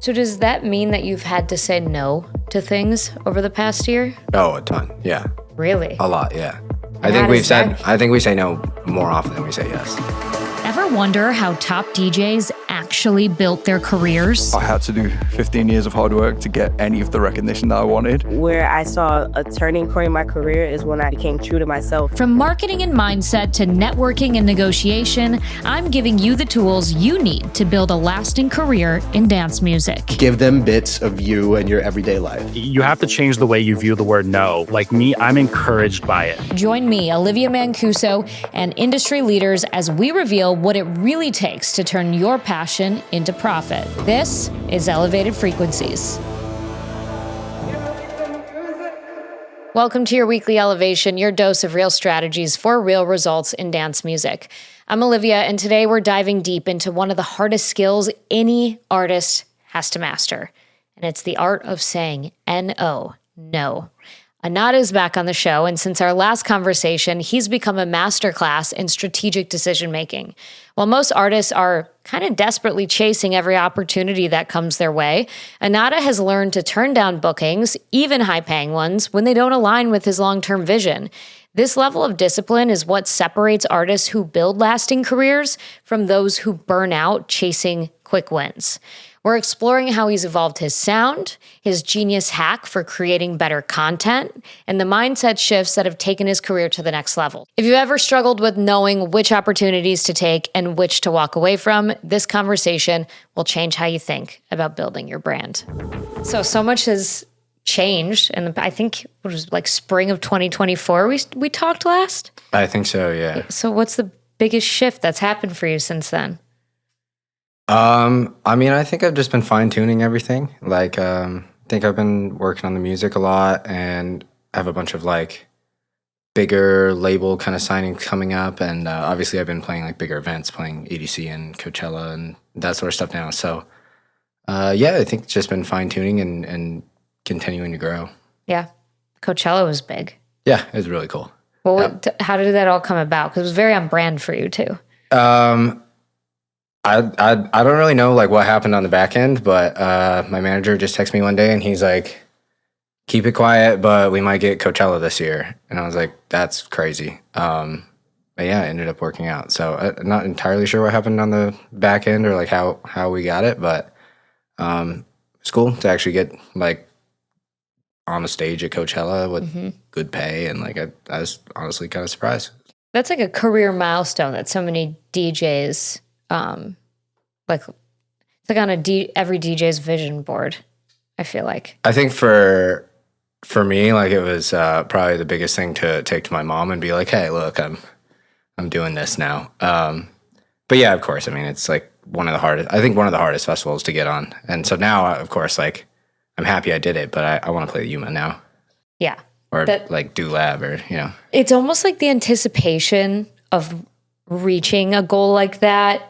So does that mean that you've had to say no to things over the past year? Oh, a ton. Yeah. Really? A lot. Yeah. I think we say no more often than we say yes. Ever wonder how top DJs actually built their careers? I had to do 15 years of hard work to get any of the recognition that I wanted. Where I saw a turning point in my career is when I became true to myself. From marketing and mindset to networking and negotiation, I'm giving you the tools you need to build a lasting career in dance music. Give them bits of you and your everyday life. You have to change the way you view the word no. Like me, I'm encouraged by it. Join me, Olivia Mancuso, and industry leaders as we reveal what it really takes to turn your passion into profit. This is Elevated Frequencies. Welcome to your weekly Elevation, your dose of real strategies for real results in dance music. I'm Olivia, and today we're diving deep into one of the hardest skills any artist has to master, and it's the art of saying N-O, no. ANATTA is back on the show, and since our last conversation, he's become a masterclass in strategic decision-making. While most artists are kind of desperately chasing every opportunity that comes their way, ANATTA has learned to turn down bookings, even high-paying ones, when they don't align with his long-term vision. This level of discipline is what separates artists who build lasting careers from those who burn out chasing quick wins. We're exploring how he's evolved his sound, his genius hack for creating better content, and the mindset shifts that have taken his career to the next level. If you've ever struggled with knowing which opportunities to take and which to walk away from, this conversation will change how you think about building your brand. So much has changed, and I think it was like spring of 2024 we talked last? I think so, yeah. So what's the biggest shift that's happened for you since then? I think I've just been fine-tuning everything. I think I've been working on the music a lot, and I have a bunch of bigger label kind of signings coming up, and obviously I've been playing bigger events, playing EDC and Coachella and that sort of stuff now. So I think it's just been fine-tuning and continuing to grow. Yeah. Coachella was big. Yeah, it was really cool. Well, how did that all come about? Because it was very on brand for you too. I don't really know what happened on the back end, but my manager just texted me one day and he's like, keep it quiet, but we might get Coachella this year. And I was like, that's crazy. But yeah, it ended up working out. So I'm not entirely sure what happened on the back end or how we got it, but it's cool to actually get on the stage at Coachella with good pay, and I was honestly kind of surprised. That's a career milestone that so many DJs it's on every DJ's vision board, I feel like. I think for me, it was probably the biggest thing to take to my mom and be like, hey, look, I'm doing this now. But yeah, of course, it's one of the hardest festivals to get on. And so now, of course, I'm happy I did it, but I want to play the Yuma now. Yeah. Or do lab or, It's almost like the anticipation of reaching a goal like that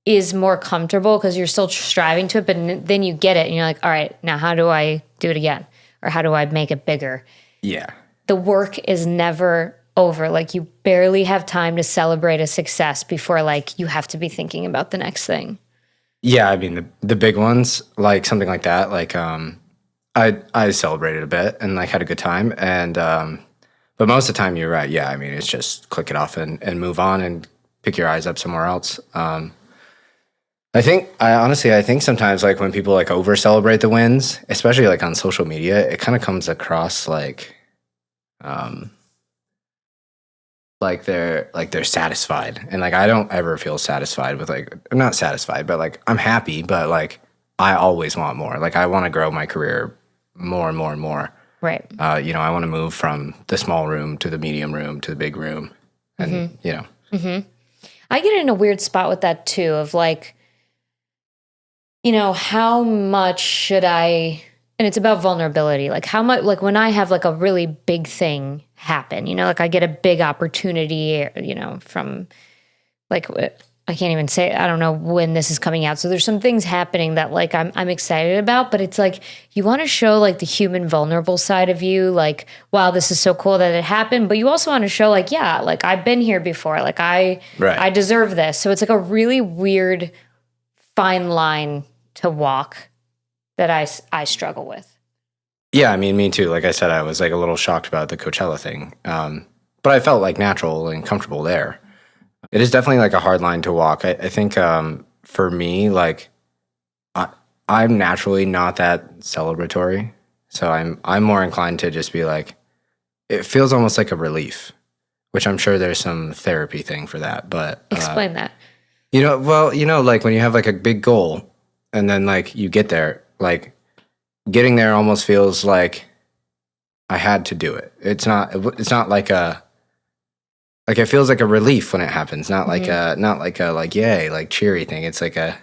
is more comfortable because you're still striving to it, but then you get it and you're like, all right, now how do I do it again? Or how do I make it bigger? Yeah. The work is never over. You barely have time to celebrate a success before you have to be thinking about the next thing. Yeah, the big ones, something like that, I celebrated a bit and had a good time, and but most of the time you're right. Yeah, it's just click it off and move on and pick your eyes up somewhere else. I think sometimes when people over celebrate the wins, especially on social media, it kind of comes across they're satisfied, and I don't ever feel satisfied with I'm not satisfied, but I'm happy, but I always want more. I want to grow my career more and more and more. Right. I want to move from the small room to the medium room to the big room, and I get in a weird spot with that too of how much should I, and it's about vulnerability. How much, when I have a really big thing happen, I get a big opportunity, from I can't even say, I don't know when this is coming out. So there's some things happening that I'm excited about, but it's you want to show the human vulnerable side of you. Wow, this is so cool that it happened. But you also want to show I've been here before. I deserve this. So it's a really weird fine line to walk that I struggle with. Yeah, I mean, me too. Like I said, I was like a little shocked about the Coachella thing. But I felt like natural and comfortable there. It is definitely like a hard line to walk. I think for me, like I'm naturally not that celebratory. So I'm more inclined to just be like, it feels almost like a relief, which I'm sure there's some therapy thing for that. But Explain that. Like when you have like a big goal and then like you get there, like getting there almost feels like I had to do it. It's not like it feels like a relief when it happens, not like a like yay, like cheery thing. It's like a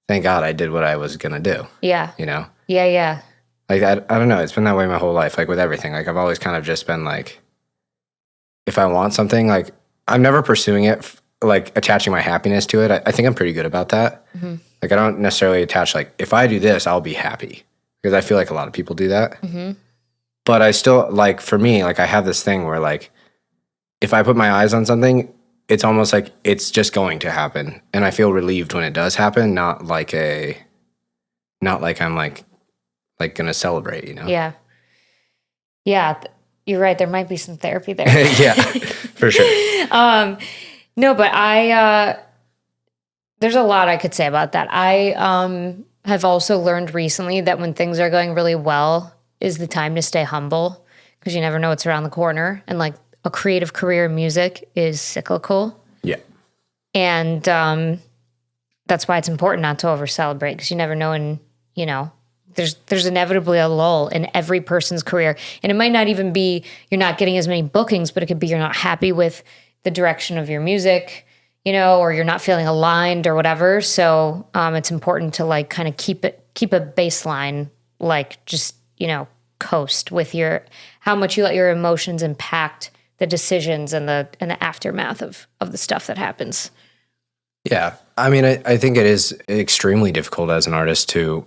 thank God I did what I was gonna do. Yeah. Yeah. Like I don't know. It's been that way my whole life. Like with everything. Like I've always kind of just been like, if I want something, like I'm never pursuing it, like attaching my happiness to it. I think I'm pretty good about that. Mm-hmm. Like I don't necessarily attach like if I do this, I'll be happy, because I feel like a lot of people do that. Mm-hmm. But I still like, for me, like I have this thing where like if I put my eyes on something, it's almost like it's just going to happen, and I feel relieved when it does happen. Not like I'm like gonna celebrate, Yeah. You're right. There might be some therapy there. Yeah, for sure. No, but there's a lot I could say about that. I have also learned recently that when things are going really well is the time to stay humble, because you never know what's around the corner. And like a creative career in music is cyclical. Yeah. And that's why it's important not to over celebrate, because you never know. And, there's inevitably a lull in every person's career. And it might not even be you're not getting as many bookings, but it could be you're not happy with the direction of your music, or you're not feeling aligned or whatever. So it's important to like kind of keep a baseline, like just, coast with how much you let your emotions impact the decisions and the aftermath of the stuff that happens. Yeah. I mean, I think it is extremely difficult as an artist to,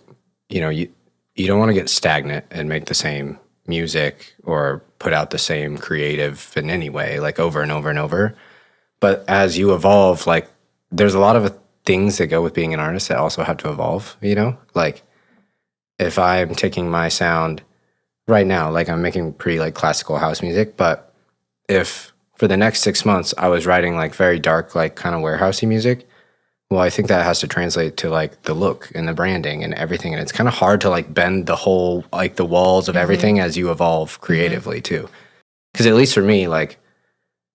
you don't want to get stagnant and make the same music or put out the same creative in any way, like over and over and over. But as you evolve, like there's a lot of things that go with being an artist that also have to evolve, like if I'm taking my sound right now, like I'm making pretty like classical house music, but if for the next 6 months I was writing like very dark, like kind of warehousey music, well, I think that has to translate to like the look and the branding and everything. And it's kind of hard to like bend the whole, like the walls of everything as you evolve creatively too. Because at least for me, like,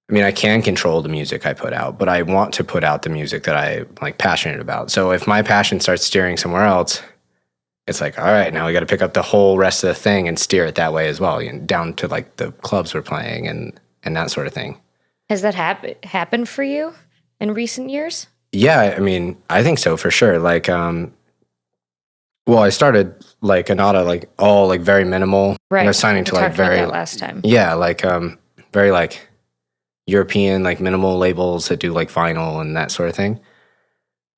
I mean, I can control the music I put out, but I want to put out the music that I'm like passionate about. So if my passion starts steering somewhere else, it's like, all right, now we got to pick up the whole rest of the thing and steer it that way as well, down to like the clubs we're playing and that sort of thing. Has that happened for you in recent years? Yeah, I mean, I think so for sure. Like, well, I started like ANATTA, like all like very minimal. Right. I was signing to like very that last time. Yeah, like very like European like minimal labels that do like vinyl and that sort of thing.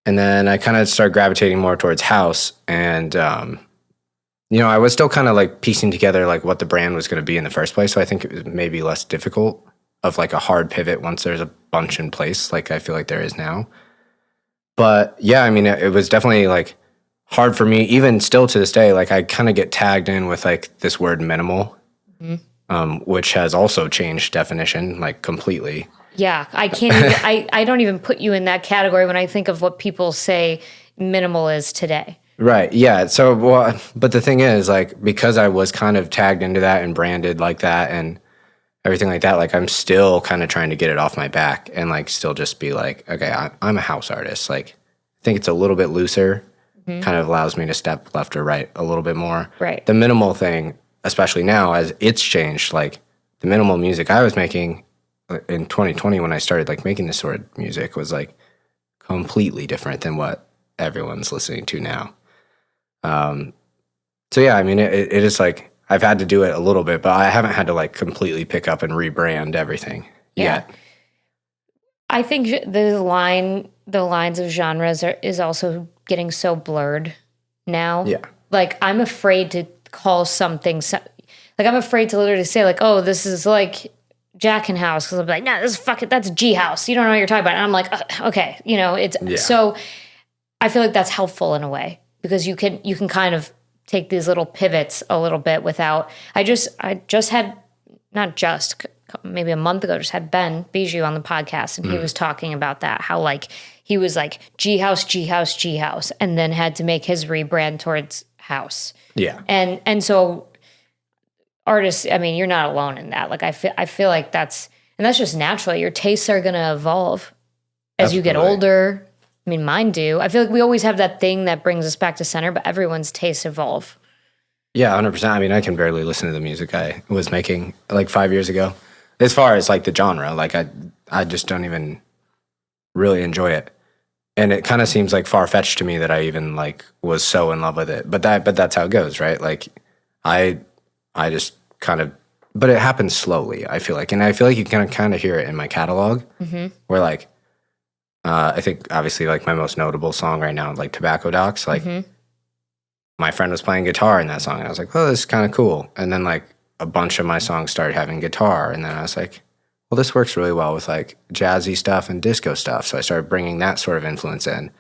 And then I kind of started gravitating more towards house, and I was still kind of like piecing together like what the brand was going to be in the first place. So I think it was maybe less difficult of like a hard pivot once there's a bunch in place, like I feel like there is now. But yeah, I mean, it was definitely like hard for me, even still to this day. Like I kind of get tagged in with like this word minimal, which has also changed definition like completely. Yeah, I can't even, I don't even put you in that category when I think of what people say minimal is today. Right. Yeah. So, well, but the thing is, like, because I was kind of tagged into that and branded like that and everything like that, like, I'm still kind of trying to get it off my back and, like, still just be like, okay, I'm a house artist. Like, I think it's a little bit looser, kind of allows me to step left or right a little bit more. Right. The minimal thing, especially now as it's changed, like, the minimal music I was making in 2020 when I started, like, making this sort of music was, like, completely different than what everyone's listening to now. So yeah, I mean, it is like, I've had to do it a little bit, but I haven't had to like completely pick up and rebrand everything yet. I think the lines of genres is also getting so blurred now. Yeah. Like I'm afraid to call something, like I'm afraid to literally say like, oh, this is like Jackin House. Cause I'll be like, no, this is that's G House. You don't know what you're talking about. And I'm like, okay, so I feel like that's helpful in a way. Because you can kind of take these little pivots a little bit without. I just had, not just, maybe a month ago, just had Ben Bijou on the podcast, and he was talking about that, how like he was like G house, G house, G house, and then had to make his rebrand towards house. Yeah. And so artists, I mean, you're not alone in that. Like I feel like that's just natural. Your tastes are going to evolve as you get Absolutely. older. I mean, mine do. I feel like we always have that thing that brings us back to center, but everyone's tastes evolve. Yeah, 100%. I mean, I can barely listen to the music I was making like 5 years ago. As far as like the genre, like I just don't even really enjoy it. And it kind of seems like far-fetched to me that I even like was so in love with it. But that's how it goes, right? Like I just kind of, but it happens slowly, I feel like. And I feel like you can kind of hear it in my catalog where like, I think obviously like my most notable song right now, like Tobacco Docs, like my friend was playing guitar in that song and I was like, oh, this is kind of cool. And then like a bunch of my songs started having guitar. And then I was like, well, this works really well with like jazzy stuff and disco stuff. So I started bringing that sort of influence in.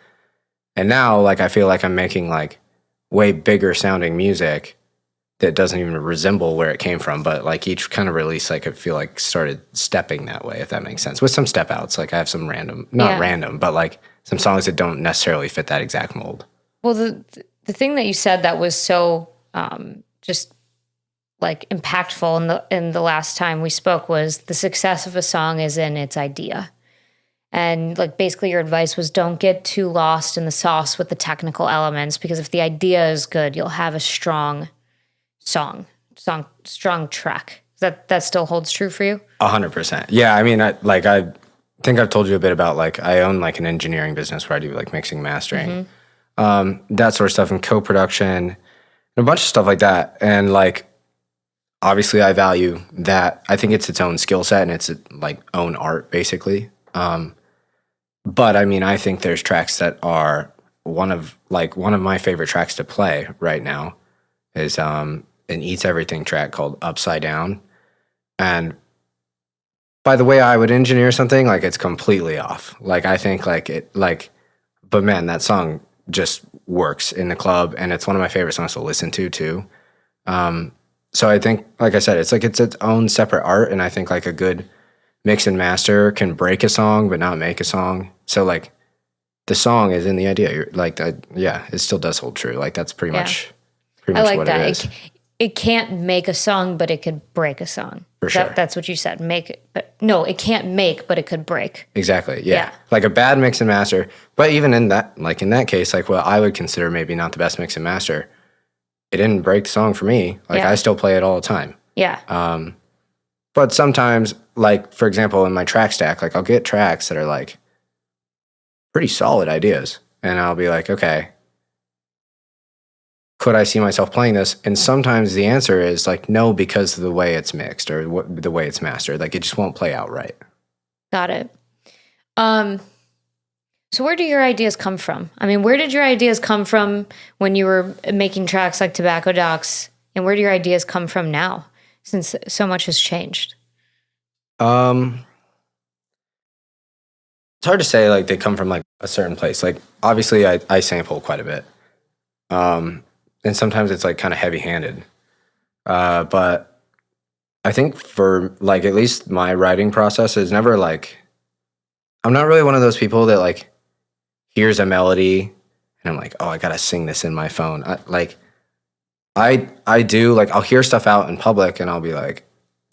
And now like I feel like I'm making like way bigger sounding music that doesn't even resemble where it came from. But like each kind of release, like I feel like started stepping that way, if that makes sense. With some step outs, like I have some random, not random, but like some songs that don't necessarily fit that exact mold. Well, the thing that you said that was so just like impactful in the last time we spoke was the success of a song is in its idea. And like basically your advice was don't get too lost in the sauce with the technical elements, because if the idea is good, you'll have a strong strong track. That still holds true for you? 100%. Yeah, I mean, I think I've told you a bit about like I own like an engineering business where I do like mixing, mastering, that sort of stuff, and co-production, and a bunch of stuff like that. And like, obviously, I value that. I think it's its own skill set and it's like own art, basically. But I mean, I think there's tracks that are one of my favorite tracks to play right now is an Eats Everything track called Upside Down. And by the way I would engineer something, like it's completely off. Like I think like it like, but man, that song just works in the club, and it's one of my favorite songs to listen to too. So I think, like I said, it's like it's its own separate art, and I think like a good mix and master can break a song but not make a song. So like the song is in the idea. You're like, yeah, it still does hold true. Like that's pretty much I like what that. it is. It can't make a song, but it could break a song. For sure. That's what you said. Make it, but no, it can't make, but it could break. Exactly. Yeah. Like a bad mix and master. But even in that, like in that case, like what I would consider maybe not the best mix and master, it didn't break the song for me. Like I still play it all the time. Yeah. But sometimes, like for example, in my track stack, like I'll get tracks that are like pretty solid ideas, and I'll be like, okay, could I see myself playing this? And sometimes the answer is like, no, because of the way it's mixed or the way it's mastered. Like it just won't play out right. Got it. So where do your ideas come from? I mean, where did your ideas come from when you were making tracks like Tobacco Docs? And where do your ideas come from now, since so much has changed? It's hard to say like they come from like a certain place. Like obviously I sample quite a bit. And sometimes it's like kind of heavy-handed. But I think for like at least my writing process is never like, I'm not really one of those people that like hears a melody and I'm like, oh, I gotta sing this in my phone. I do like, I'll hear stuff out in public and I'll be like,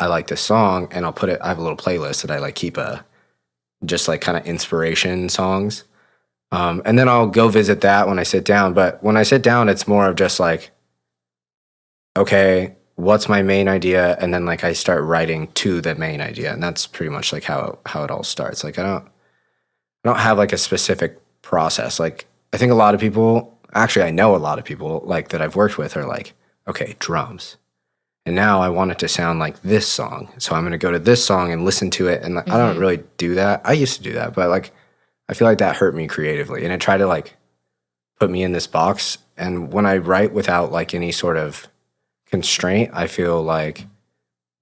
I like this song, and I'll put it, I have a little playlist that I like keep just like kind of inspiration songs. And then I'll go visit that when I sit down. But when I sit down, it's more of just like, okay, what's my main idea? And then like I start writing to the main idea. And that's pretty much like how it all starts. Like I don't have like a specific process. Like I think a lot of people, actually I know a lot of people like that I've worked with are like, okay, drums. And now I want it to sound like this song. So I'm going to go to this song and listen to it. And like, I don't really do that. I used to do that, but like, I feel like that hurt me creatively, and it tried to like put me in this box. And when I write without like any sort of constraint, I feel like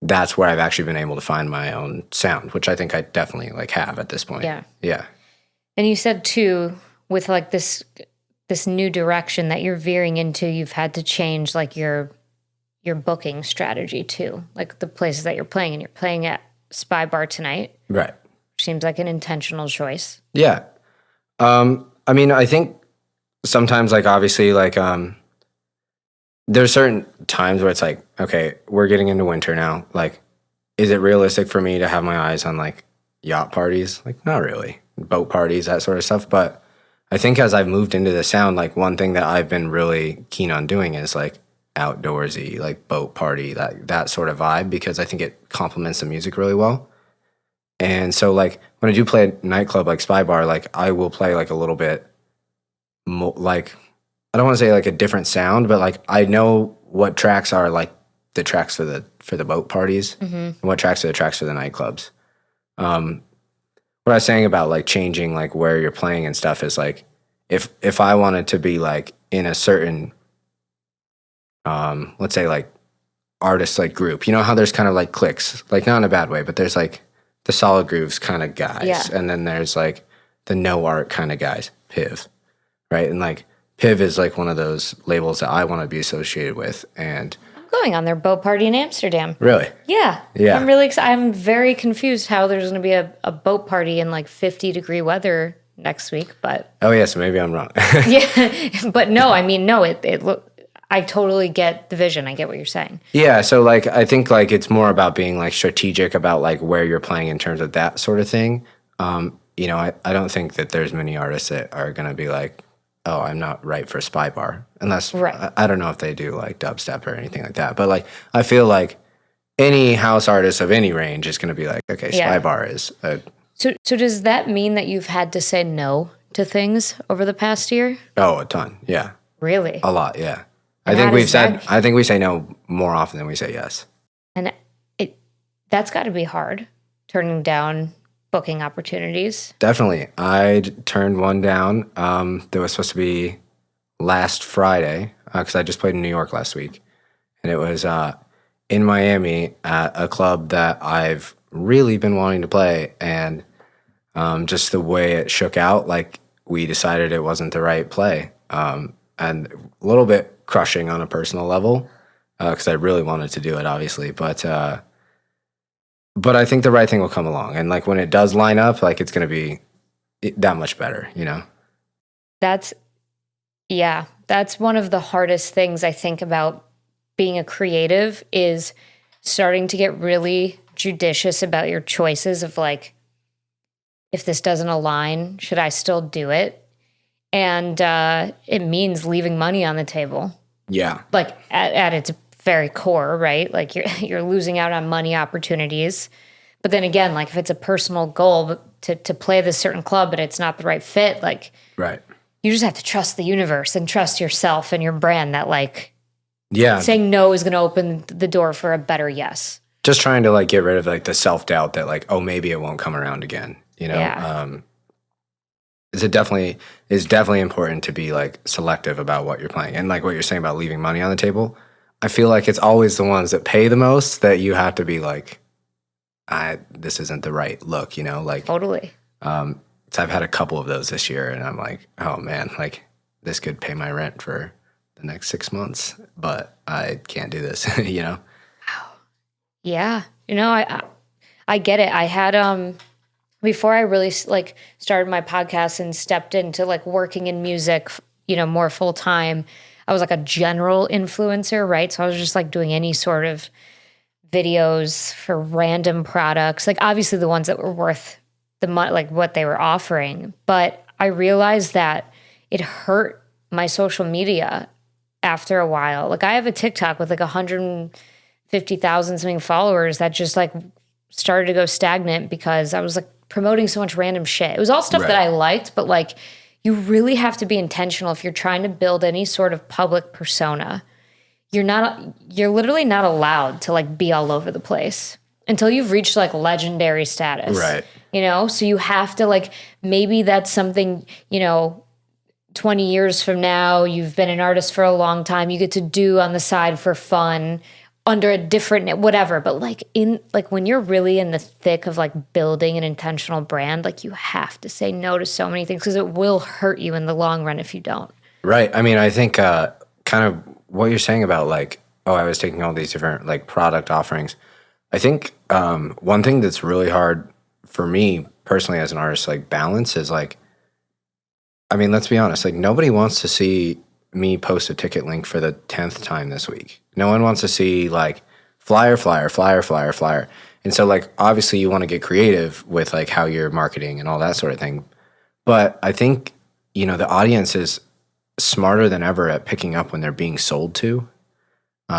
that's where I've actually been able to find my own sound, which I think I definitely like have at this point. Yeah. Yeah. And you said too, with like this this new direction that you're veering into, you've had to change like your booking strategy too, like the places that you're playing, and you're playing at Spy Bar tonight. Right. Seems like an intentional choice. Yeah. I mean, I think sometimes, like, obviously, like, there's certain times where it's like, okay, we're getting into winter now. Like, is it realistic for me to have my eyes on like yacht parties? Like, not really. Boat parties, that sort of stuff. But I think as I've moved into the sound, like one thing that I've been really keen on doing is like outdoorsy, like boat party, that sort of vibe, because I think it complements the music really well. And so like when I do play a nightclub like Spy Bar, like I will play like a little bit more, like, I don't want to say like a different sound, but like I know what tracks are like the tracks for the boat parties, and what tracks are the tracks for the nightclubs. What I was saying about like changing like where you're playing and stuff is like if I wanted to be like in a certain let's say like artist like group, you know how there's kind of like cliques, like not in a bad way, but there's like the solid grooves kind of guys, Yeah. and then there's like the no art kind of guys, PIV, right? And like PIV is like one of those labels that I want to be associated with. And I'm going on their boat party in Amsterdam. really, Yeah. Yeah. I'm really excited. I'm very confused how there's going to be a boat party in like 50-degree weather next week, but oh yeah, so maybe I'm wrong. yeah, but no, I mean, no, I totally get the vision. I get what you're saying. Yeah, so like I think like it's more about being like strategic about like where you're playing in terms of that sort of thing. You know, I don't think that there's many artists that are gonna be like, oh, I'm not right for Spy Bar, unless Right. I don't know if they do like dubstep or anything like that. But like I feel like any house artist of any range is gonna be like, okay, Yeah. Spy Bar is So does that mean that you've had to say no to things over the past year? a ton, yeah, Really? a lot, yeah. And I think how we've does said that- I think we say no more often than we say yes. And that's got to be hard, turning down booking opportunities. Definitely. I turned one down that was supposed to be last Friday, because I just played in New York last week. And it was in Miami at a club that I've really been wanting to play. And just the way it shook out, like we decided it wasn't the right play. And a little bit crushing on a personal level, because I really wanted to do it, obviously. But I think the right thing will come along. And like when it does line up, like it's going to be that much better, you know? That's one of the hardest things I think about being a creative, is starting to get really judicious about your choices of like, if this doesn't align, should I still do it? And it means leaving money on the table, Yeah. like at its very core, right? Like you're losing out on money opportunities. But then again, like if it's a personal goal to play this certain club, but it's not the right fit, like Right. you just have to trust the universe and trust yourself and your brand that like Yeah. saying no is going to open the door for a better yes. Just trying to like get rid of like the self-doubt that like, oh, maybe it won't come around again, you know? Yeah. It's definitely important to be like selective about what you're playing. And like what you're saying about leaving money on the table, I feel like it's always the ones that pay the most that you have to be like, this isn't the right look, you know? Like, Totally. so I've had a couple of those this year, and I'm like, oh man, like this could pay my rent for the next 6 months, but I can't do this, you know? Yeah. You know, I get it. I had before I really like started my podcast and stepped into like working in music, you know, more full time, I was like a general influencer, right? So I was just like doing any sort of videos for random products, like obviously the ones that were worth the money, like what they were offering. But I realized that it hurt my social media after a while. Like I have a TikTok with like 150,000 something followers that just like started to go stagnant because I was like promoting so much random shit. It was all stuff that I liked, but like you really have to be intentional if you're trying to build any sort of public persona. You're literally not allowed to like be all over the place until you've reached like legendary status. Right. You know, so you have to like, maybe that's something, you know, 20 years from now, you've been an artist for a long time, you get to do on the side for fun under a different whatever. But like when you're really in the thick of like building an intentional brand, like you have to say no to so many things because it will hurt you in the long run if you don't. Right. I mean, I think kind of what you're saying about like, oh, I was taking all these different like product offerings. I think one thing that's really hard for me personally as an artist, like balance is like, I mean, let's be honest, like nobody wants to see me post a ticket link for the 10th time this week. No one wants to see like flyer, flyer, flyer, flyer, flyer. And so like, obviously you want to get creative with like how you're marketing and all that sort of thing. But I think, you know, the audience is smarter than ever at picking up when they're being sold to.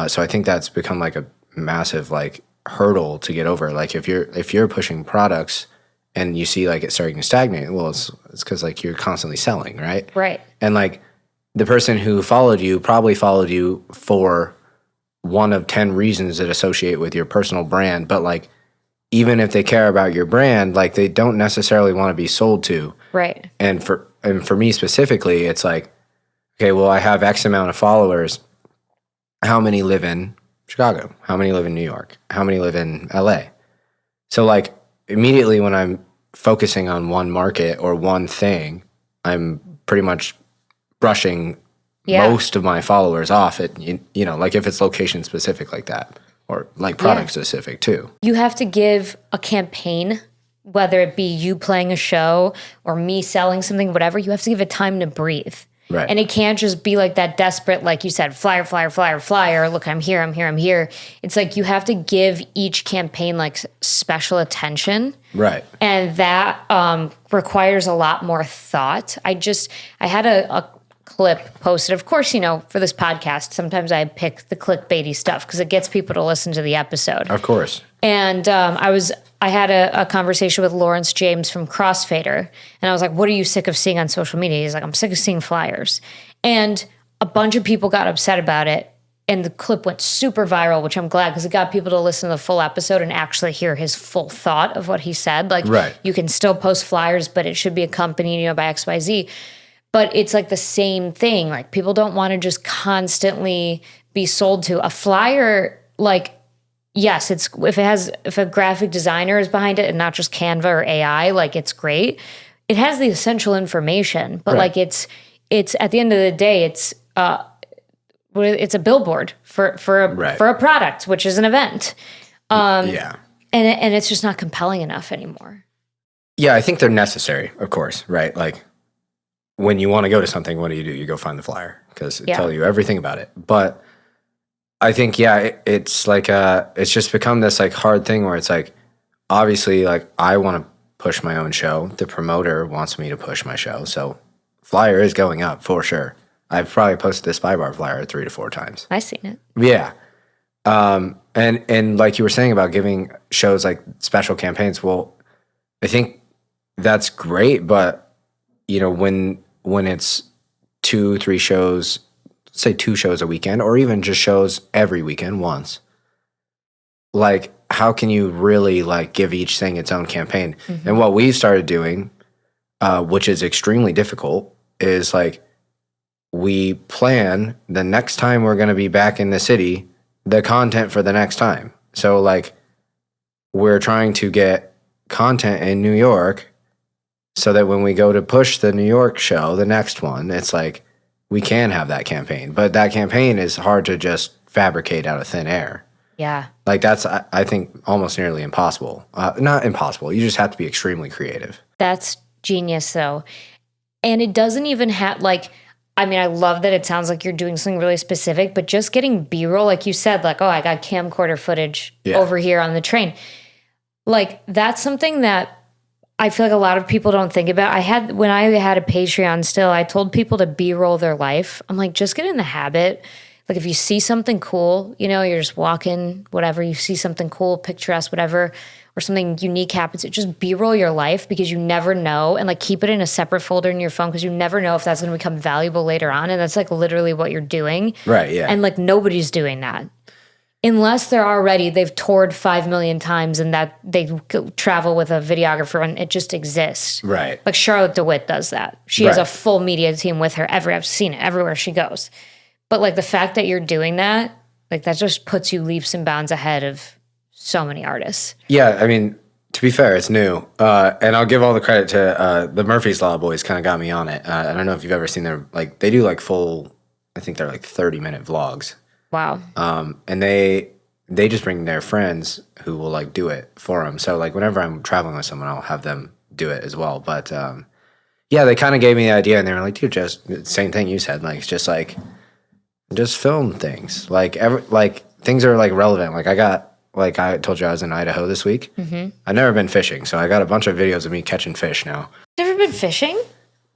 So I think that's become like a massive like hurdle to get over. Like if you're pushing products and you see like it starting to stagnate, well, it's because like you're constantly selling, right? Right. And like the person who followed you probably followed you for one of 10 reasons that associate with your personal brand. But like even if they care about your brand, like they don't necessarily want to be sold to. Right. And for me specifically, it's like, okay, well, I have X amount of followers. How many live in Chicago? How many live in New York? How many live in LA? So like immediately when I'm focusing on one market or one thing, I'm pretty much brushing most of my followers off it, you know, like if it's location specific like that or like product specific too. You have to give a campaign, whether it be you playing a show or me selling something, whatever, you have to give it time to breathe. Right. And it can't just be like that desperate, like you said, flyer, flyer, flyer, flyer. Look, I'm here, I'm here, I'm here. It's like you have to give each campaign like special attention. Right. And that requires a lot more thought. I had a clip posted. Of course, you know, for this podcast, sometimes I pick the clickbaity stuff because it gets people to listen to the episode. Of course. And I had a conversation with Lawrence James from Crossfader, and I was like, what are you sick of seeing on social media? He's like, I'm sick of seeing flyers. And a bunch of people got upset about it, and the clip went super viral, which I'm glad because it got people to listen to the full episode and actually hear his full thought of what he said. Like, you can still post flyers, but it should be accompanied, you know, by XYZ. But it's like the same thing. Like, people don't want to just constantly be sold to. A flyer, like, yes, if a graphic designer is behind it and not just Canva or AI, like it's great. It has the essential information, but like it's at the end of the day, it's a billboard for a product, which is an event. And it's just not compelling enough anymore. Yeah, I think they're necessary, of course, right? Like when you want to go to something, what do? You go find the flyer because it tells you everything about it. But I think, it's like, it's just become this like hard thing where it's like, obviously like I want to push my own show. The promoter wants me to push my show. So flyer is going up for sure. I've probably posted this Spy Bar flyer 3 to 4 times. I've seen it. Yeah. And like you were saying about giving shows like special campaigns. Well, I think that's great. But you know, when it's 2-3 shows, say 2 shows a weekend, or even just shows every weekend once, like how can you really like give each thing its own campaign? Mm-hmm. And what we've started doing, which is extremely difficult, is like we plan the next time we're going to be back in the city, the content for the next time. So like we're trying to get content in New York so that when we go to push the New York show, the next one, it's like we can have that campaign. But that campaign is hard to just fabricate out of thin air. Yeah. Like that's, I think, almost nearly impossible. Not impossible. You just have to be extremely creative. That's genius, though. And it doesn't even have, like, I mean, I love that it sounds like you're doing something really specific, but just getting B-roll, like you said, like, oh, I got camcorder footage over here on the train. Like, that's something that I feel like a lot of people don't think about. When I had a Patreon still, I told people to B-roll their life. I'm like, just get in the habit. Like if you see something cool, you know, you're just walking, whatever, you see something cool, picturesque, whatever, or something unique happens, just B-roll your life because you never know, and like keep it in a separate folder in your phone because you never know if that's going to become valuable later on. And that's like literally what you're doing. Right, yeah. And like nobody's doing that. Unless they've toured 5 million times and that they travel with a videographer and it just exists. Right. Like Charlotte DeWitt does that. She has a full media team with her. I've seen it everywhere she goes. But like the fact that you're doing that, like that just puts you leaps and bounds ahead of so many artists. Yeah, I mean, To be fair, it's new. And I'll give all the credit to the Murphy's Law boys kind of got me on it. I don't know if you've ever seen their, like, they do like full, I think they're like 30-minute vlogs. Wow. And they just bring their friends who will like do it for them. So like whenever I'm traveling with someone, I'll have them do it as well. But yeah, they kind of gave me the idea and they were like, dude, just same thing you said. Like, it's just like, just film things. Like, things are like relevant. Like I told you I was in Idaho this week. Mm-hmm. I've never been fishing, so I got a bunch of videos of me catching fish now. Never been fishing?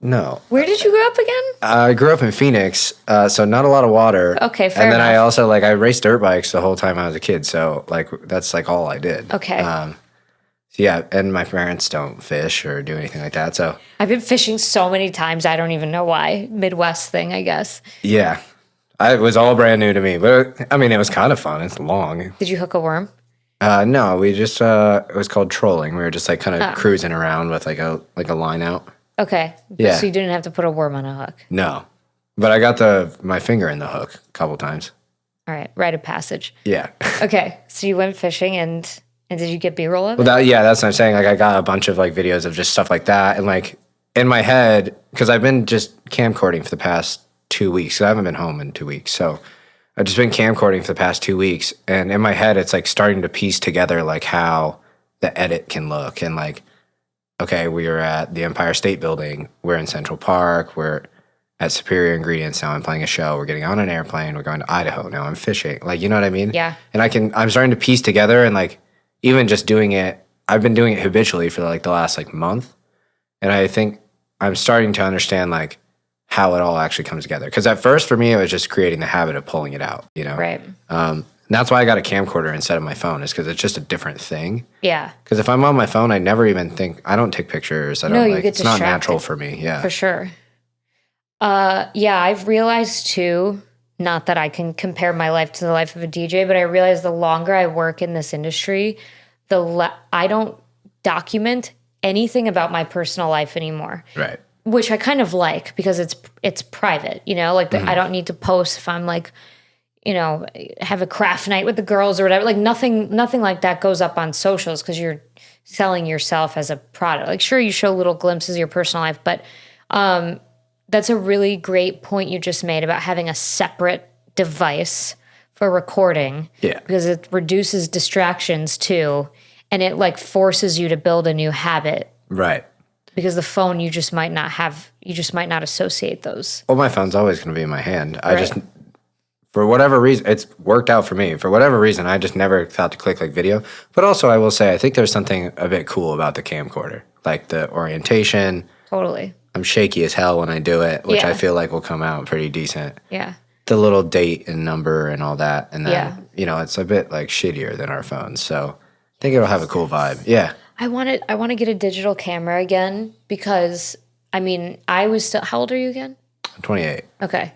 No. Where did you grow up again? I grew up in Phoenix, so not a lot of water. Okay, fair And then enough. I also, like, I raced dirt bikes the whole time I was a kid, so, like, that's, like, all I did. Okay. So yeah, and my parents don't fish or do anything like that, so. I've been fishing so many times, I don't even know why. Midwest thing, I guess. Yeah. It was all brand new to me, but, I mean, it was kind of fun. It's long. Did you hook a worm? No, we just, it was called trolling. We were just, like, kind of cruising around with, like a line out. Okay. Yeah. So you didn't have to put a worm on a hook. No. But I got my finger in the hook a couple times. All right. Rite of passage. Yeah. Okay. So you went fishing and did you get B-roll of it? Well, that's what I'm saying. Like, I got a bunch of, like, videos of just stuff like that. And, like, in my head, because I've been just camcording for the past 2 weeks. So I haven't been home in 2 weeks. So I've just been camcording for the past 2 weeks. And in my head, it's, like, starting to piece together, like, how the edit can look. And, like, okay, we are at the Empire State Building. We're in Central Park. We're at Superior Ingredients. Now I'm playing a show. We're getting on an airplane. We're going to Idaho. Now I'm fishing. Like, you know what I mean? Yeah. And I'm starting to piece together and, like, even just doing it, I've been doing it habitually for, like, the last, like, month. And I think I'm starting to understand, like, how it all actually comes together. Because at first, for me, it was just creating the habit of pulling it out, you know? Right. And that's why I got a camcorder instead of my phone, is because it's just a different thing. Yeah. Because if I'm on my phone, I never even think, I don't take pictures. I don't No, you like, get it's not distracted. natural for me. Yeah. For sure. Yeah, I've realized too, not that I can compare my life to the life of a DJ, but I realize the longer I work in this industry, I don't document anything about my personal life anymore. Right. Which I kind of like because it's private, you know? Like I don't need to post if I'm like, you know, have a craft night with the girls or whatever. Like nothing like that goes up on socials because you're selling yourself as a product. Like sure, you show little glimpses of your personal life, but that's a really great point you just made about having a separate device for recording. Yeah. Because it reduces distractions too, and it like forces you to build a new habit. Right. Because the phone you just might not associate those. Well, my phone's always going to be in my hand. I Right. just, for whatever reason, it's worked out for me. For whatever reason, I just never thought to click like video. But also, I will say, I think there's something a bit cool about the camcorder. Like the orientation. Totally. I'm shaky as hell when I do it, which Yeah. I feel like will come out pretty decent. Yeah. The little date and number and all that. And then, Yeah. you know, it's a bit like shittier than our phones. So I think it'll have a cool vibe. Yeah. I want to get a digital camera again because I mean, I was still, how old are you again? I'm 28. Okay.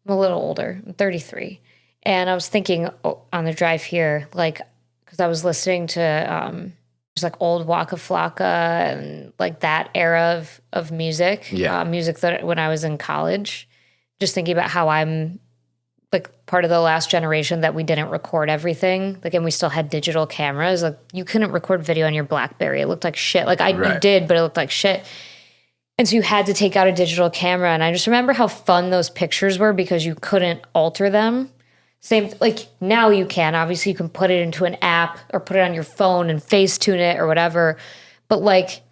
I'm a little older. I'm 33. And I was thinking on the drive here, like, because I was listening to just like old Waka Flocka and like that era of music. Yeah. Music that when I was in college, just thinking about how I'm like part of the last generation that we didn't record everything. Like, and we still had digital cameras. Like, you couldn't record video on your BlackBerry. It looked like shit. Like, you Right. did, but it looked like shit. And so you had to take out a digital camera. And I just remember how fun those pictures were because you couldn't alter them. Same, like now you can. Obviously, you can put it into an app or put it on your phone and Facetune it or whatever. But like,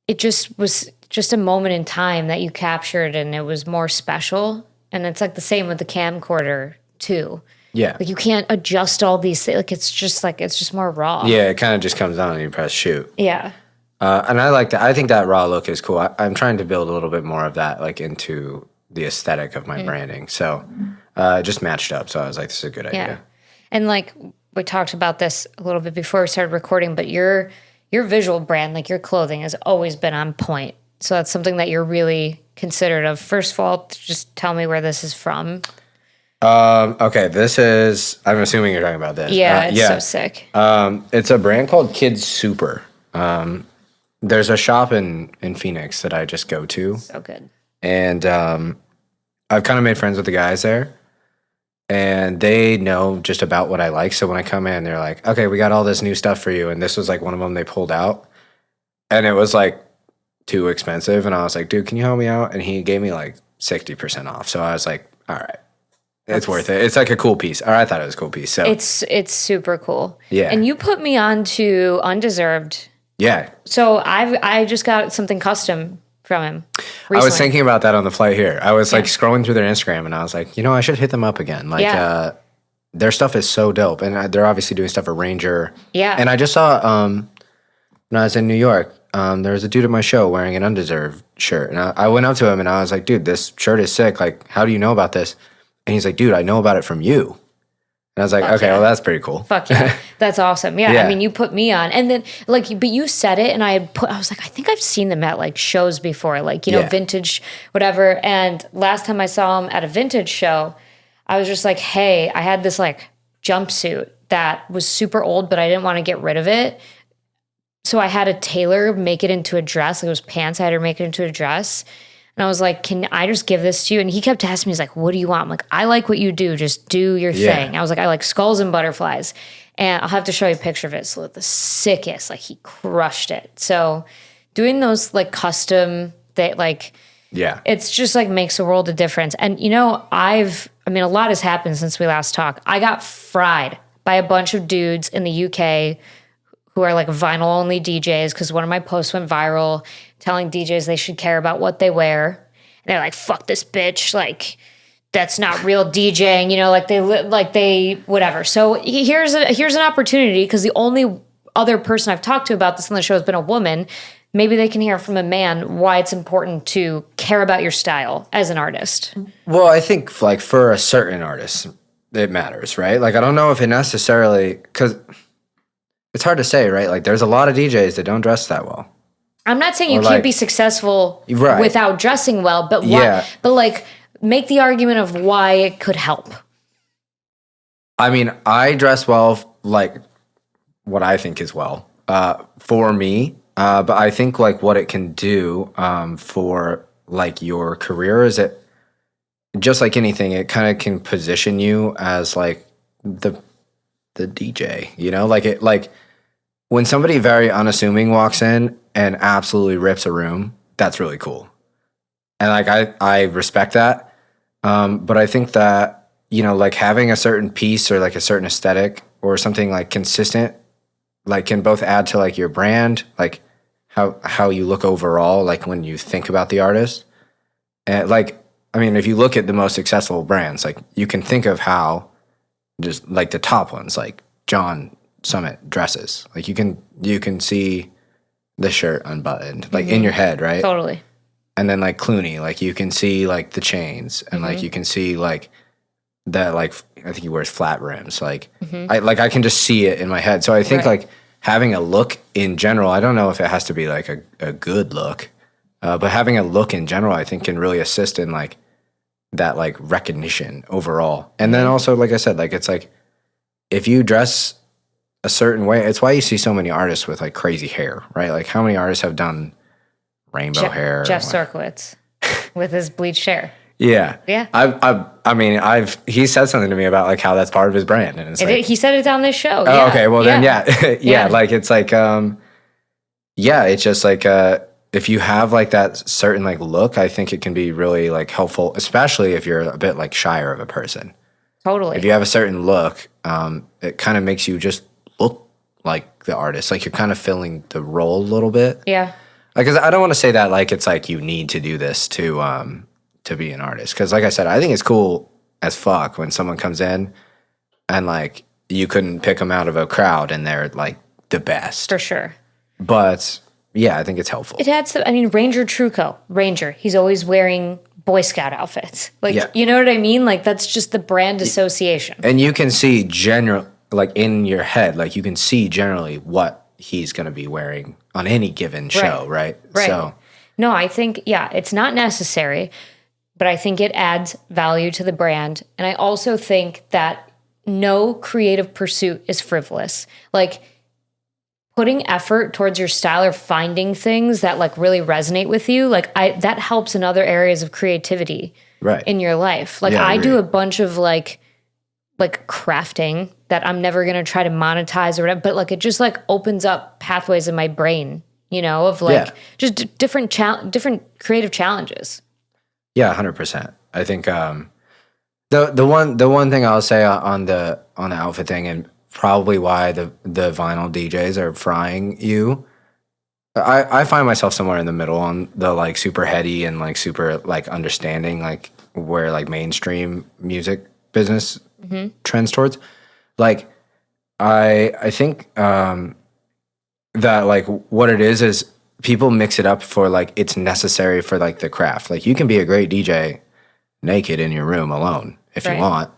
it just was just a moment in time that you captured and it was more special. And it's like the same with the camcorder too. Yeah. Like you can't adjust all these things. Like it's just more raw. Yeah, it kind of just comes on and you press shoot. Yeah. And I like that. I think that raw look is cool. I'm trying to build a little bit more of that, like into the aesthetic of my branding. So it just matched up. So I was like, this is a good idea. Yeah. And like we talked about this a little bit before we started recording, but your visual brand, like your clothing has always been on point. So that's something that you're really considerate of. First of all, just tell me where this is from. Okay, this is, I'm assuming you're talking about this. Yeah, it's so sick. It's a brand called Kids Super. There's a shop in Phoenix that I just go to. So good. And I've kind of made friends with the guys there. and they know just about what I like. So when I come in, they're like, okay, we got all this new stuff for you. And this was like one of them they pulled out, and it was like too expensive. And I was like, dude, can you help me out? And he gave me like 60% off. So I was like, all right, it's worth it. It's like a cool piece. Or I thought it was a cool piece. So It's super cool. Yeah. And you put me on to Undeserved. yeah, So I just got something custom from him recently. I was thinking about that on the flight here. I was like scrolling through their Instagram, and I was like, I should hit them up again. Like, their stuff is so dope, and they're obviously doing stuff for Ranger. Yeah. And I just saw when I was in New York, there was a dude at my show wearing an Undeserved shirt, and I went up to him and I was like, dude, this shirt is sick. Like, how do you know about this? And he's like, dude, I know about it from you. And I was like, okay, well, that's pretty cool. Fuck yeah. That's awesome. Yeah, Yeah. I mean, you put me on. And then, like, but you said it, and I was like, I think I've seen them at, like, shows before, like, Yeah. vintage, whatever. And last time I saw them at a vintage show, I was just like, hey, I had this, like, jumpsuit that was super old, but I didn't want to get rid of it. So I had a tailor make it into a dress. Like, it was pants. I had her make it into a dress. And I was like, can I just give this to you? And he kept asking me, he's like, what do you want? I'm like, I like what you do. Just do your thing. I was like, I like skulls and butterflies. And I'll have to show you a picture of it. So the sickest, like, he crushed it. So doing those, like, custom, Yeah. it's just, like, makes a world of difference. And, a lot has happened since we last talked. I got fried by a bunch of dudes in the UK who are, like, vinyl only DJs, because one of my posts went viral telling DJs they should care about what they wear. And they're like, fuck this bitch. Like, that's not real DJing, they whatever. So here's an opportunity, because the only other person I've talked to about this on the show has been a woman. Maybe they can hear from a man why it's important to care about your style as an artist. Well, I think, like, for a certain artist, it matters, right? Like, I don't know if it necessarily, because it's hard to say, right? Like, there's a lot of DJs that don't dress that well. I'm not saying you Or, can't like, be successful right. without dressing well, but Yeah. make the argument of why it could help. I mean, I dress well, like, what I think is well, for me. But I think, like, what it can do for, like, your career is it, just like anything, it kind of can position you as, like, the DJ, like when somebody very unassuming walks in and absolutely rips a room, that's really cool. And, like, I respect that. But I think that, like, having a certain piece or, like, a certain aesthetic or something, like, consistent, like, can both add to, like, your brand, like, how you look overall, like, when you think about the artist. And, like, I mean, if you look at the most successful brands, like, you can think of how just, like, the top ones, like John Summit dresses. Like, you can see the shirt unbuttoned, like, in your head, right? Totally. And then, like, Clooney, like, you can see, like, the chains, and like, you can see, like, that, like, I think he wears flat rims. Like, I can just see it in my head. So I think, like, having a look in general, I don't know if it has to be, like, a good look, but having a look in general, I think, can really assist in, like, that, like, recognition overall. And then also, like I said, like, it's like, if you dress a certain way, it's why you see so many artists with, like, crazy hair, right? Like, how many artists have done rainbow hair? Jeff Serkowitz with his bleached hair. Yeah. Yeah. He said something to me about, like, how that's part of his brand. And it's like, He said it's on this show. oh, Yeah. okay. Well, then, yeah. Yeah. Like, it's like, it's just like, if you have, like, that certain, like, look, I think it can be really, like, helpful, especially if you're a bit, like, shyer of a person. Totally. If you have a certain look, it kind of makes you just look like the artist. Like, you're kind of filling the role a little bit. Yeah. Like, 'cause I don't want to say that, like, it's like you need to do this to be an artist. Because, like I said, I think it's cool as fuck when someone comes in and, like, you couldn't pick them out of a crowd and they're, like, the best. For sure. But yeah, I think it's helpful. It had some, Ranger Truco. He's always wearing Boy Scout outfits. Like, Yeah. you know what I mean? Like, that's just the brand association. And you can see like, in your head, like, you can see generally what he's going to be wearing on any given show, right? Right. So, No, I think, it's not necessary, but I think it adds value to the brand. And I also think that no creative pursuit is frivolous. Like, putting effort towards your style or finding things that, like, really resonate with you, like, that helps in other areas of creativity right. in your life. Like, Yeah, I I do agree. a bunch of, like, like crafting that I'm never going to try to monetize or whatever, but like it just like opens up pathways in my brain, you know, of like just different creative challenges. Yeah, 100%. I think the one thing I'll say on the outfit thing, and probably why the vinyl DJs are frying you, I find myself somewhere in the middle on the like super heady and like super like understanding like where like mainstream music business trends towards. Like I think that like what it is people mix it up for like it's necessary for like the craft. Like you can be a great DJ naked in your room alone if you want,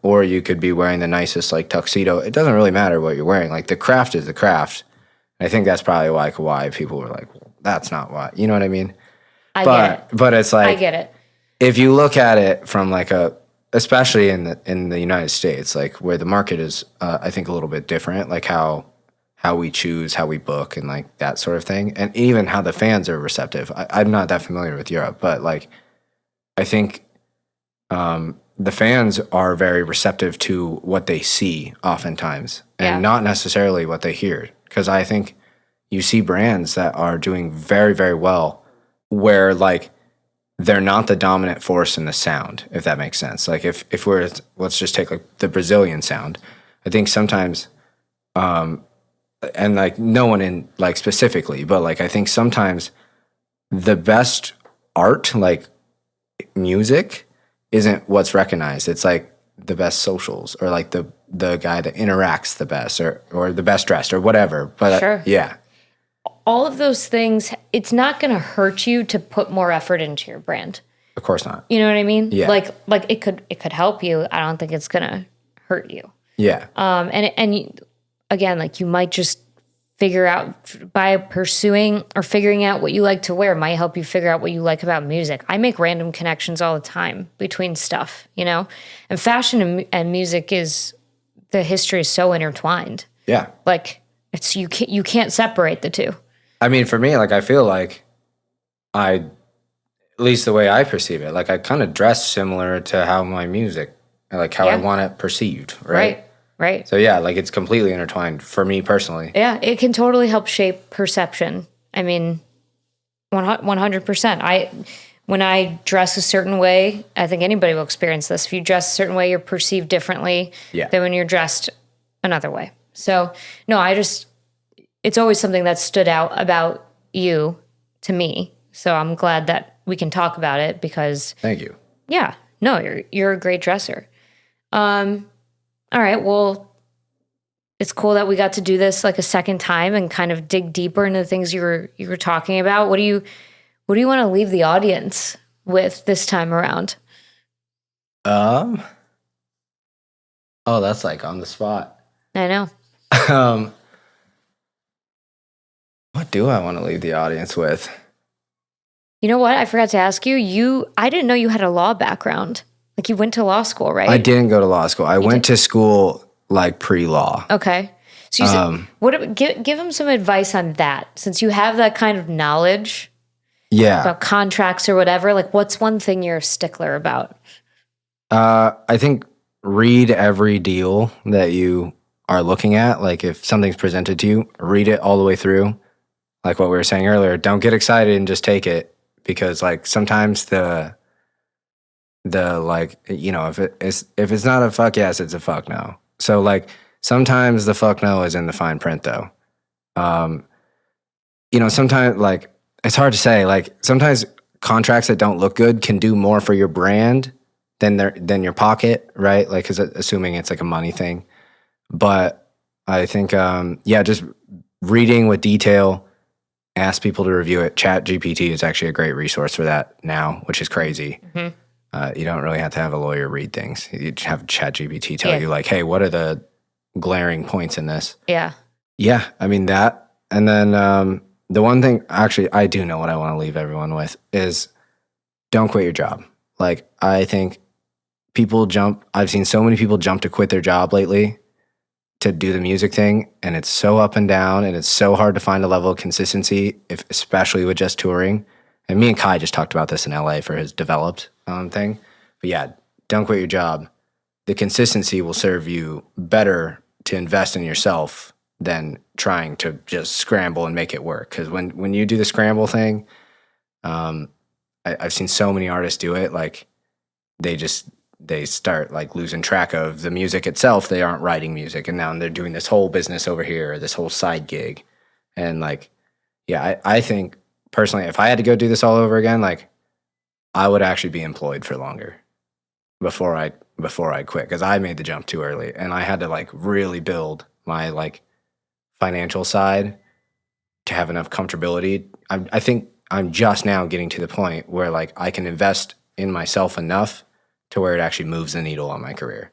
or you could be wearing the nicest like tuxedo. It doesn't really matter what you're wearing. Like the craft is the craft. I think that's probably like why people were like, well, that's not why. You know what I mean? I get it. But it's like I get it. If you look at it from like especially in the United States, like where the market is, I think a little bit different, like how we choose, how we book, and like that sort of thing, and even how the fans are receptive. I'm not that familiar with Europe, but like I think the fans are very receptive to what they see oftentimes, and not necessarily what they hear. Because I think you see brands that are doing very, very well where like they're not the dominant force in the sound, if that makes sense. Like if we're, let's just take like the Brazilian sound. I think sometimes, and like no one in like specifically, but like I think sometimes the best art, like music, isn't what's recognized. It's like the best socials, or like the guy that interacts the best, or the best dressed, or whatever. But yeah. All of those things, it's not going to hurt you to put more effort into your brand. Of course not. You know what I mean? Yeah. Like it could help you. I don't think it's going to hurt you. Yeah. Again, like you might just figure out by pursuing or figuring out what you like to wear might help you figure out what you like about music. I make random connections all the time between stuff, you know? And fashion and music the history is so intertwined. Yeah. Like you can't separate the two. I mean, for me, like I feel like at least the way I perceive it, like I kind of dress similar to how my music, like how I want it perceived, right? Right. So yeah, like it's completely intertwined for me personally. Yeah, it can totally help shape perception. I mean, 100%. When I dress a certain way, I think anybody will experience this. If you dress a certain way, you're perceived differently than when you're dressed another way. So, no, it's always something that stood out about you to me. So I'm glad that we can talk about it because... Thank you. Yeah. No, you're a great dresser. All right, well, it's cool that we got to do this like a second time and kind of dig deeper into the things you were talking about. What do you want to leave the audience with this time around? Oh, that's like on the spot. I know. What do I want to leave the audience with? You know what? I forgot to ask you. I didn't know you had a law background. Like you went to law school, right? I didn't go to law school. I went to school like pre-law. Okay. So you said, give them some advice on that, since you have that kind of knowledge. Yeah. About contracts or whatever. Like, what's one thing you're a stickler about? I think read every deal that you are looking at. Like if something's presented to you, read it all the way through. Like what we were saying earlier, don't get excited and just take it, because like sometimes the like, you know, if it's not a fuck yes, it's a fuck no. So like sometimes the fuck no is in the fine print though. You know, sometimes like it's hard to say. Like sometimes contracts that don't look good can do more for your brand than your pocket, right? Like, 'cause assuming it's like a money thing. But I think just reading with detail, ask people to review it. ChatGPT is actually a great resource for that now, which is crazy. Mm-hmm. You don't really have to have a lawyer read things. You just have ChatGPT tell you like, hey, what are the glaring points in this? Yeah. Yeah, I mean that. And then the one thing, actually, I do know what I want to leave everyone with is don't quit your job. Like, I think I've seen so many people jump to quit their job lately to do the music thing, and it's so up and down, and it's so hard to find a level of consistency, especially with just touring. And me and Kai just talked about this in LA for his developed thing. But yeah, don't quit your job. the consistency will serve you better to invest in yourself than trying to just scramble and make it work. Because when you do the scramble thing, I've seen so many artists do it. Like they start like losing track of the music itself. They aren't writing music, and now they're doing this whole business over here, or this whole side gig. And like, yeah, I think personally, if I had to go do this all over again, like I would actually be employed for longer before I quit, because I made the jump too early, and I had to like really build my like financial side to have enough comfortability. I think I'm just now getting to the point where like I can invest in myself enough to where it actually moves the needle on my career.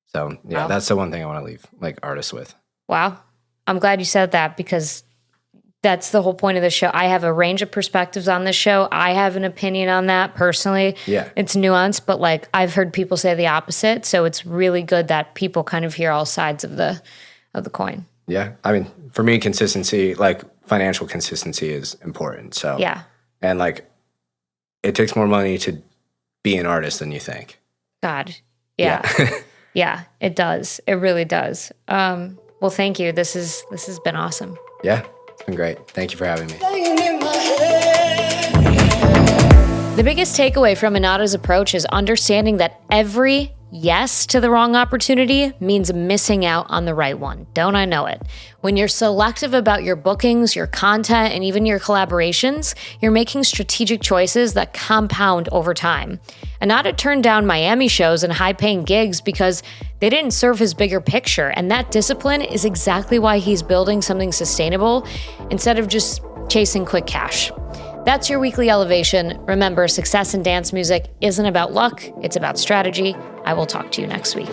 So yeah, Wow. That's the one thing I want to leave like artists with. Wow. I'm glad you said that, because that's the whole point of the show. I have a range of perspectives on this show. I have an opinion on that personally. Yeah. It's nuanced, but like I've heard people say the opposite. So it's really good that people kind of hear all sides of the coin. Yeah. I mean, for me, consistency, like financial consistency is important. So Yeah. And like it takes more money to be an artist than you think. God. Yeah. Yeah, it does. It really does. Well, thank you. This has been awesome. Yeah. It's been great. Thank you for having me. The biggest takeaway from ANATTA's approach is understanding that every yes to the wrong opportunity means missing out on the right one. Don't I know it? When you're selective about your bookings, your content, and even your collaborations, you're making strategic choices that compound over time. ANATTA turned down Miami shows and high-paying gigs because they didn't serve his bigger picture, and that discipline is exactly why he's building something sustainable instead of just chasing quick cash. That's your weekly elevation. Remember, success in dance music isn't about luck, it's about strategy. I will talk to you next week.